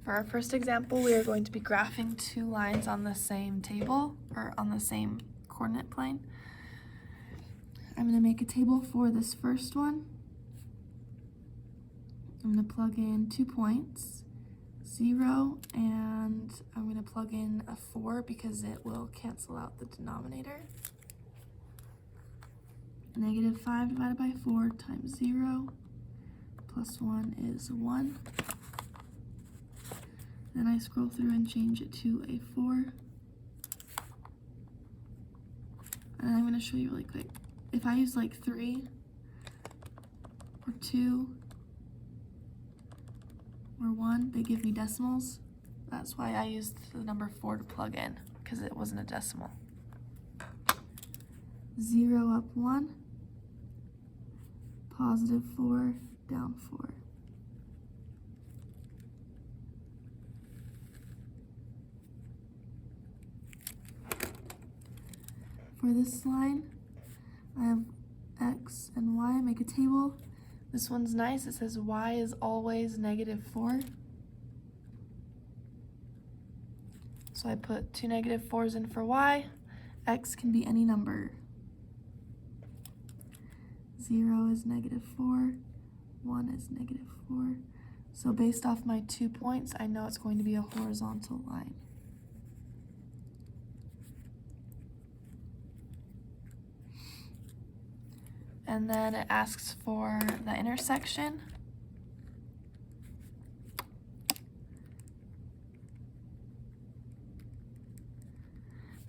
For our first example, we are going to be graphing two lines on the same table, or on the same coordinate plane. I'm going to make a table for this first one. I'm going to plug in 2 points, 0, and I'm going to plug in a 4 because it will cancel out the denominator. Negative 5 divided by 4 times 0 plus 1 is 1. Then I scroll through and change it to a 4. And I'm going to show you really quick. If I use like 3 or 2 or 1, they give me decimals. That's why I used the number 4 to plug in, because it wasn't a decimal. 0 up 1, positive 4, down 4. For this line, I have x and y, make a table. This one's nice, it says y is always negative 4. So I put 2 negative 4s in for y. X can be any number. 0 is negative 4, 1 is negative 4. So based off my 2 points, I know it's going to be a horizontal line. And then it asks for the intersection.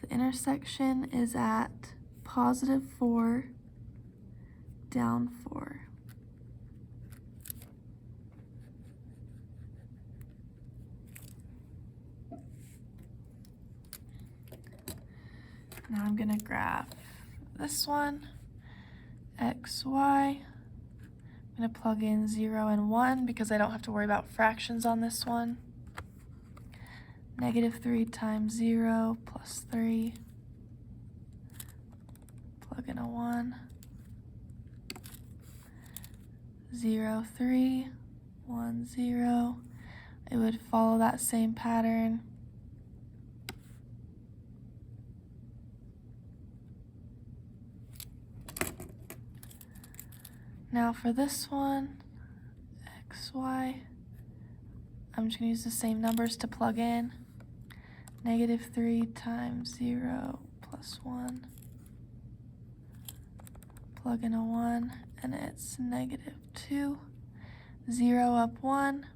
The intersection is at positive 4, down 4. Now I'm going to graph this one. X, Y. I'm going to plug in 0 and 1 because I don't have to worry about fractions on this one. Negative 3 times 0 plus 3. Plug in a 1. 0, 3, 1, 0. It would follow that same pattern. Now for this one, x, y, I'm just going to use the same numbers to plug in. Negative 3 times 0 plus 1. Plug in a 1, and it's negative 2. 0 up 1,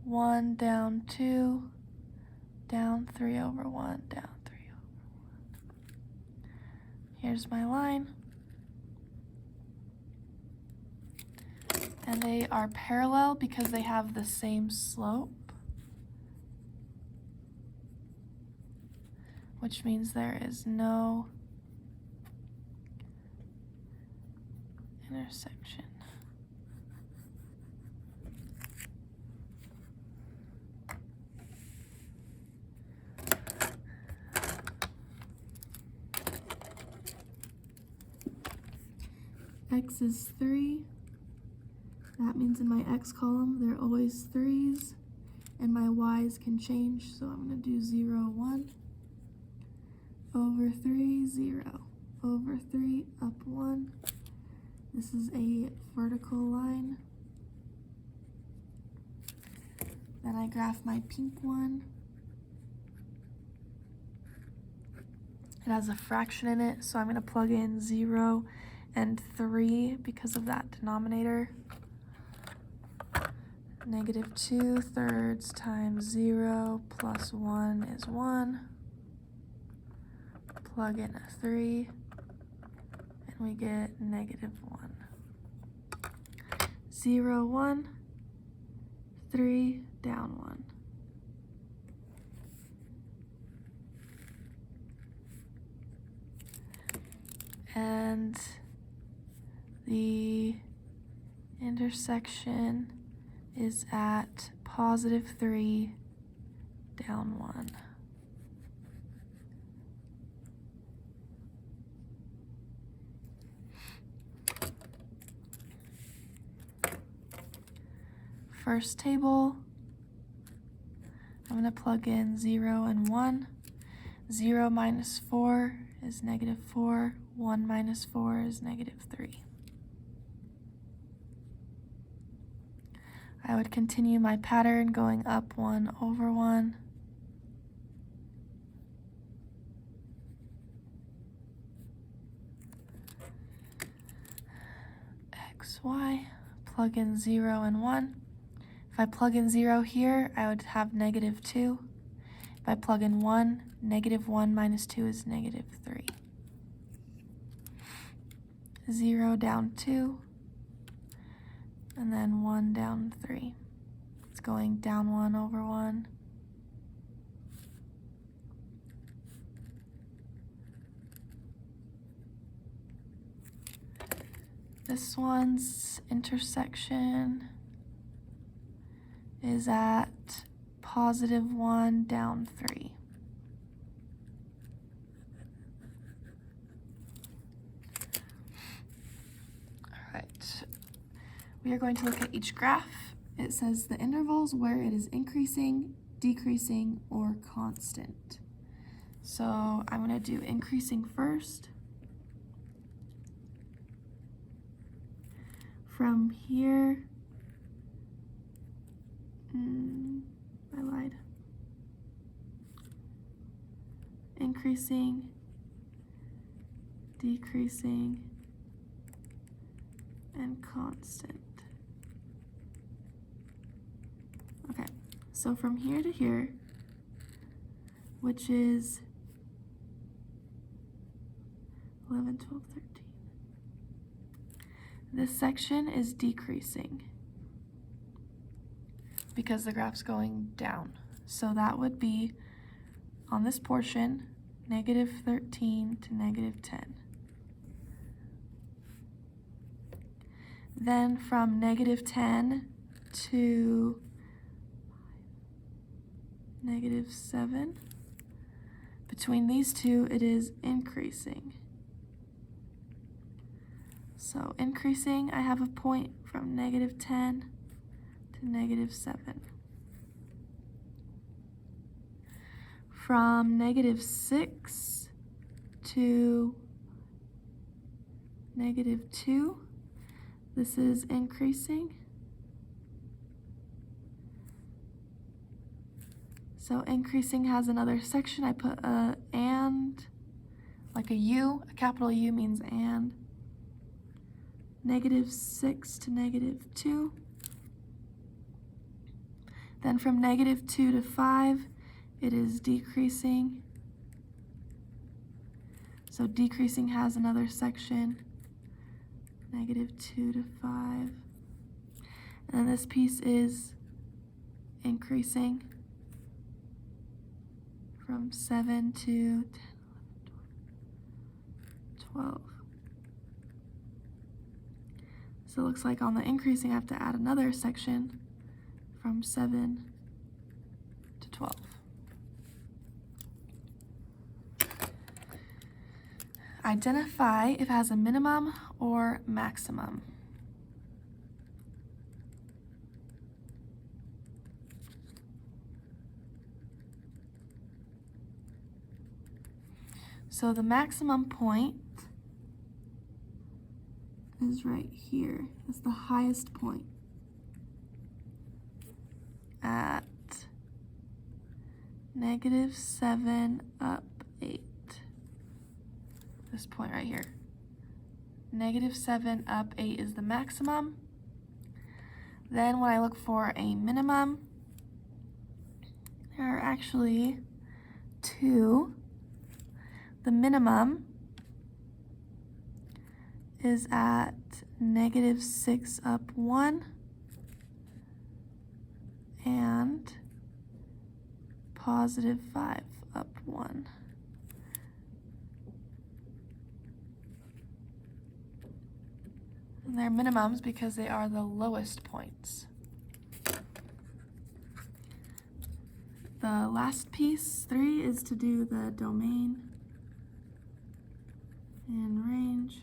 1 down 2, down 3 over 1, down 3 over 1. Here's my line. And they are parallel because they have the same slope, which means there is no intersection. X is 3. That means in my x column, there are always 3's, and my y's can change, so I'm going to do 0, 1, over 3, 0, over 3, up 1. This is a vertical line. Then I graph my pink one. It has a fraction in it, so I'm going to plug in 0 and 3 because of that denominator. Negative 2 thirds times 0 plus 1 is 1. Plug in a 3, and we get negative 1. 0, 1, 3, down 1. And the intersection is at positive 3, down 1. First table, I'm going to plug in 0 and 1. 0 minus 4 is negative 4. 1 minus 4 is negative 3. I would continue my pattern going up 1 over 1. X, Y, plug in 0 and 1. If I plug in 0 here, I would have negative 2. If I plug in 1, negative 1 minus 2 is negative 3. 0 down 2, and then 1 down 3. It's going down 1 over 1. This one's intersection is at positive 1 down 3. All right, we are going to look at each graph. It says the intervals where it is increasing, decreasing, or constant. So I'm going to do increasing first. From here, I lied. Increasing, decreasing, and constant. Okay, so from here to here, which is 11, 12, 13. This section is decreasing because the graph's going down. So that would be, on this portion, negative 13 to negative 10. Then from negative 10 to negative 7, between these two, it is increasing. So increasing, I have a point from negative 10 to negative 7. From negative 6 to negative 2, this is increasing. So increasing has another section. I put a and, like a U, a capital U means and. Negative 6 to negative 2. Then from negative 2 to 5, it is decreasing. So decreasing has another section, negative 2 to 5. And then this piece is increasing from 7 to 10, 11, 12. So it looks like on the increasing, I have to add another section from 7 to 12. Identify if it has a minimum or maximum. So the maximum point is right here. It's the highest point at negative 7 up 8. This point right here. Negative 7 up 8 is the maximum. Then when I look for a minimum, there are actually two. The minimum is at negative 6 up 1 and positive 5 up 1. And they're minimums because they are the lowest points. The last piece, 3, is to do the domain and range.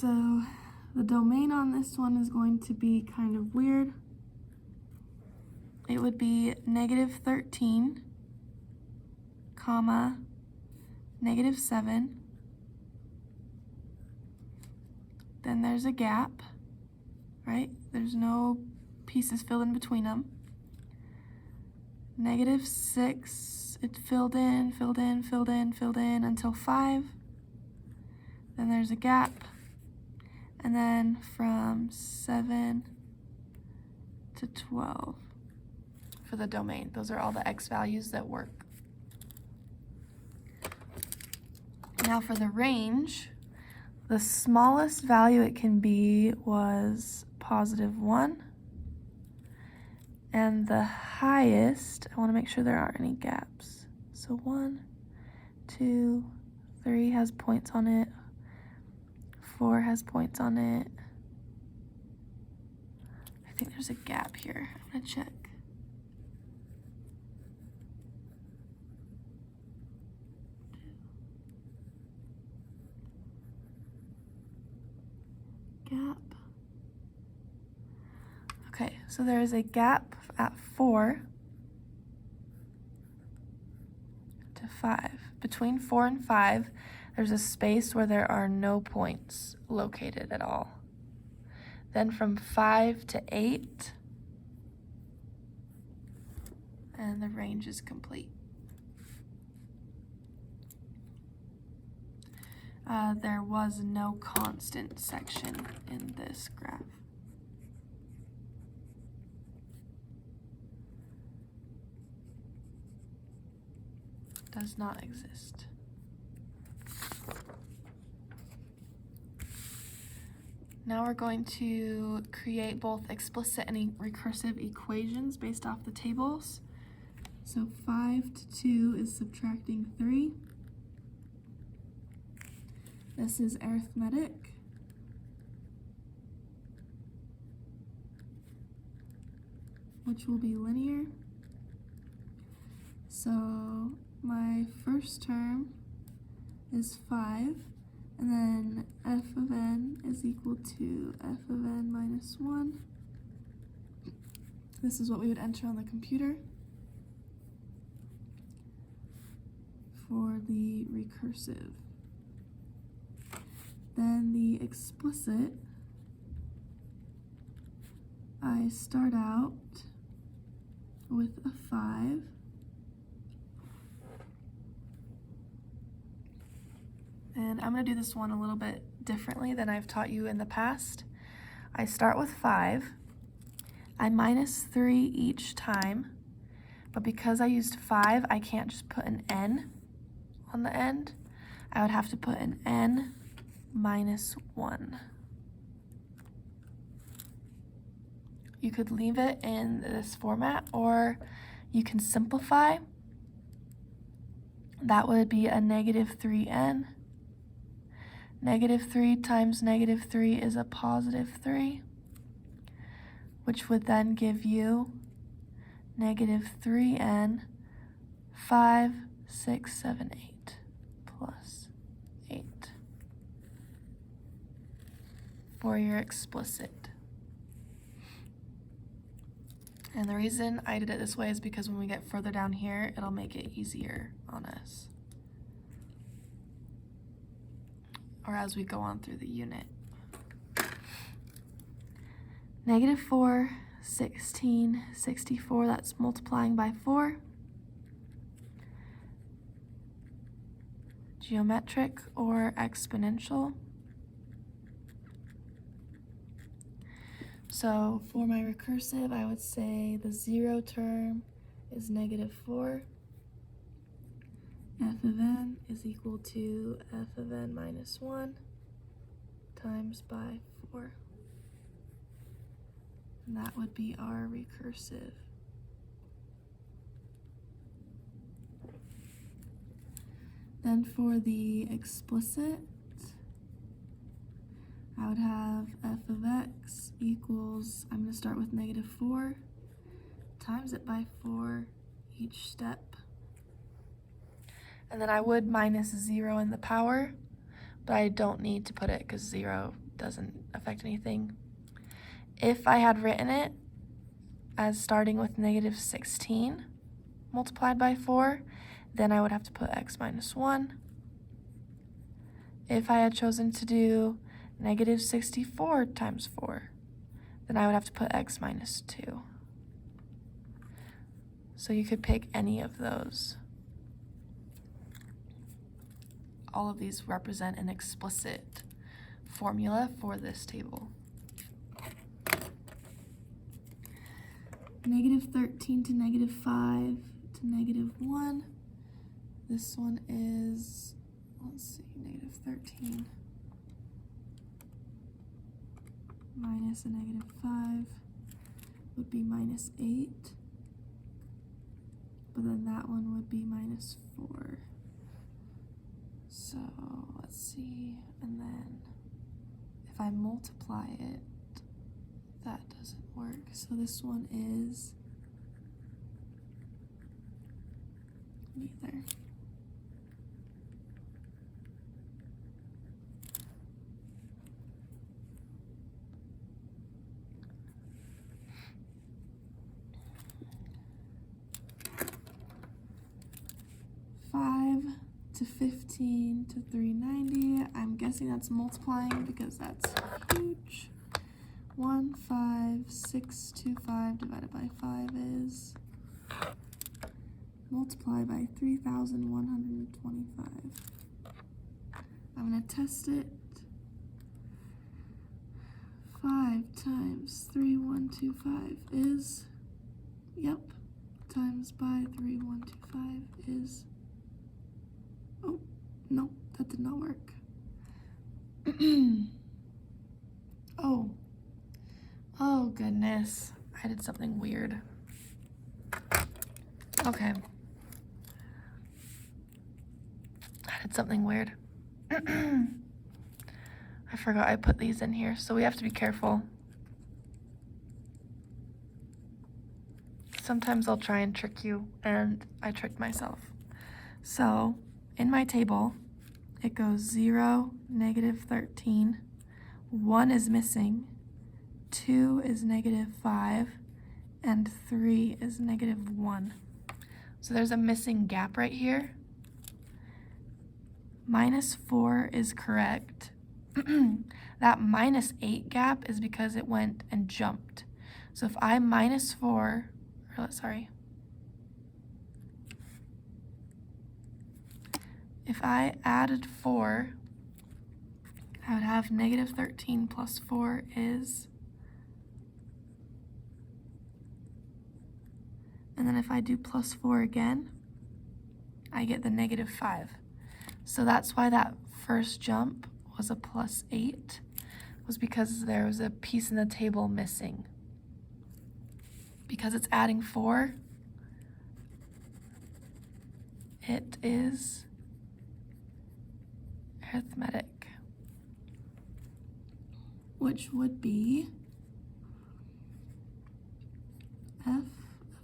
So the domain on this one is going to be kind of weird. It would be -13, comma, -7. Then there's a gap, right? There's no pieces filled in between them. -6, it filled in, filled in, filled in, filled in until 5. Then there's a gap. And then from 7 to 12 for the domain. Those are all the x values that work. Now for the range, the smallest value it can be was +1. And the highest, I want to make sure there aren't any gaps. So 1, 2, 3 has points on it. 4 has points on it. I think there's a gap here. I'm gonna check. Gap. Okay, so there is a gap at 4 to 5. Between 4 and 5, there's a space where there are no points located at all. Then from 5 to 8, and the range is complete. There was no constant section in this graph. Does not exist. Now we're going to create both explicit and recursive equations based off the tables. So 5 to 2 is subtracting 3. This is arithmetic. Which will be linear. So my first term is 5. And then f of n is equal to f of n minus 1. This is what we would enter on the computer for the recursive. Then the explicit, I start out with a 5. And I'm going to do this one a little bit differently than I've taught you in the past. I start with 5. I minus 3 each time, but because I used 5, I can't just put an n on the end. I would have to put an n minus 1. You could leave it in this format, or you can simplify. That would be a -3n. -3 times -3 is a +3, which would then give you -3n 5, 6, 7, 8 plus 8 for your explicit. And the reason I did it this way is because when we get further down here, it'll make it easier on us, or as we go on through the unit. -4, 16, 64, that's multiplying by 4. Geometric or exponential. So for my recursive, I would say the 0 term is -4. F of n is equal to f of n minus 1 times by 4. And that would be our recursive. Then for the explicit, I would have f of x equals, I'm going to start with -4, times it by 4 each step. And then I would minus 0 in the power, but I don't need to put it because 0 doesn't affect anything. If I had written it as starting with negative 16 multiplied by 4, then I would have to put x minus 1. If I had chosen to do negative 64 times 4, then I would have to put x minus 2. So you could pick any of those. All of these represent an explicit formula for this table. Negative 13 to negative 5 to negative 1. This one is, let's see, negative 13 minus a negative 5 would be minus 8. But then that one would be minus 4. So let's see, and then if I multiply it, that doesn't work. So this one is neither. To 15 to 390. I'm guessing that's multiplying because that's huge. 15625 divided by 5 is multiply by 3,125. I'm going to test it. 5 times 3,125 is, yep, times by 3,125 is, oh, no, that did not work. Oh goodness, I did something weird. Okay. I did something weird. I forgot I put these in here, so we have to be careful. Sometimes I'll try and trick you, and I tricked myself. So, in my table, it goes 0, negative 13, 1 is missing, 2 is negative 5, and 3 is negative 1. So there's a missing gap right here. Minus 4 is correct. That minus 8 gap is because it went and jumped. So if I minus 4, if I added 4, I would have negative 13 plus 4 is, and then if I do plus 4 again, I get the negative 5. So that's why that first jump was a plus 8, was because there was a piece in the table missing. Because it's adding 4, it is arithmetic, which would be f of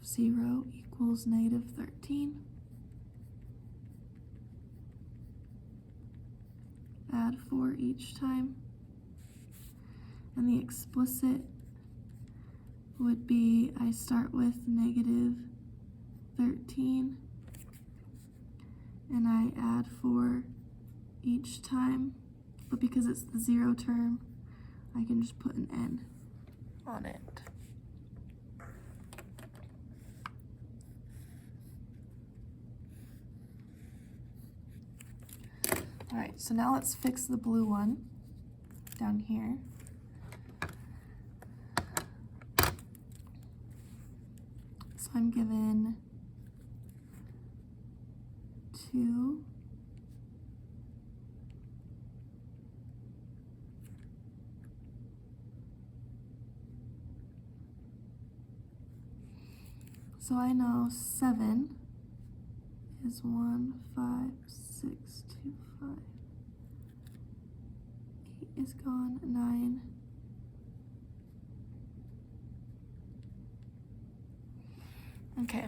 0 equals negative 13. Add 4 each time. And the explicit would be, I start with negative 13 and I add 4 each time, but because it's the 0 term, I can just put an n on it. All right, so now let's fix the blue one down here. So I'm given 2, so I know 7 is 1, 5, 6, 2, 5. 8 is gone, 9. Okay,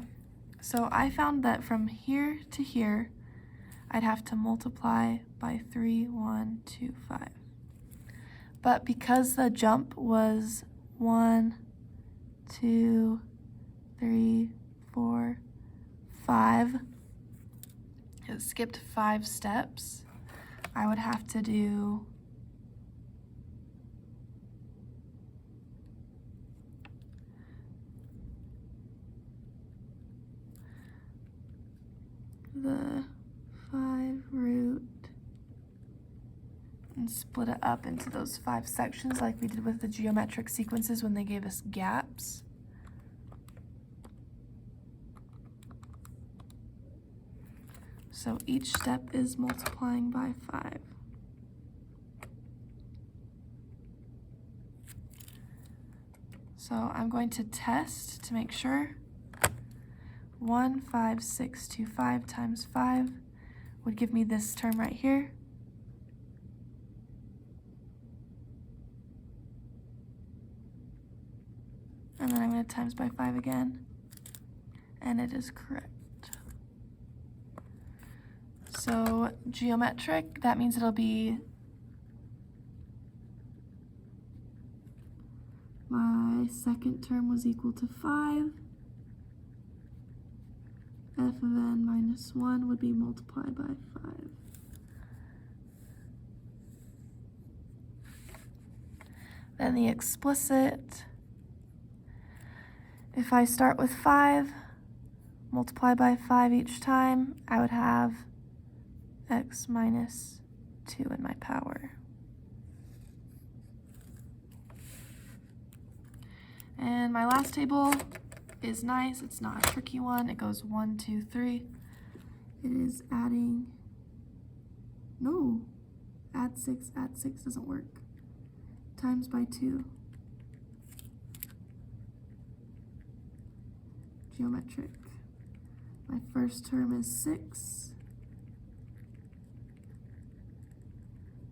so I found that from here to here, I'd have to multiply by 3, 1, 2, 5. But because the jump was 1, 2, 3, 4, 5, it skipped 5 steps, I would have to do the 5 root and split it up into those 5 sections like we did with the geometric sequences when they gave us gaps. So each step is multiplying by 5. So I'm going to test to make sure. 1, 5, 6, 2, 5 times 5 would give me this term right here. And then I'm going to times by 5 again, and it is correct. So geometric, that means it'll be my second term was equal to 5. F of n minus 1 would be multiplied by 5. Then the explicit, if I start with 5, multiply by 5 each time, I would have x minus 2 in my power. And my last table is nice. It's not a tricky one. It goes 1, 2, 3. It is adding, no, add 6 doesn't work. Times by 2. Geometric. My first term is 6.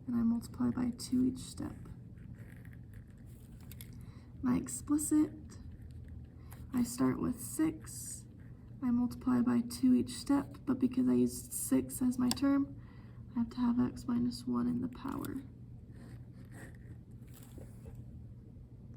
And I multiply by 2 each step. My explicit, I start with 6. I multiply by 2 each step, but because I used 6 as my term, I have to have x minus 1 in the power.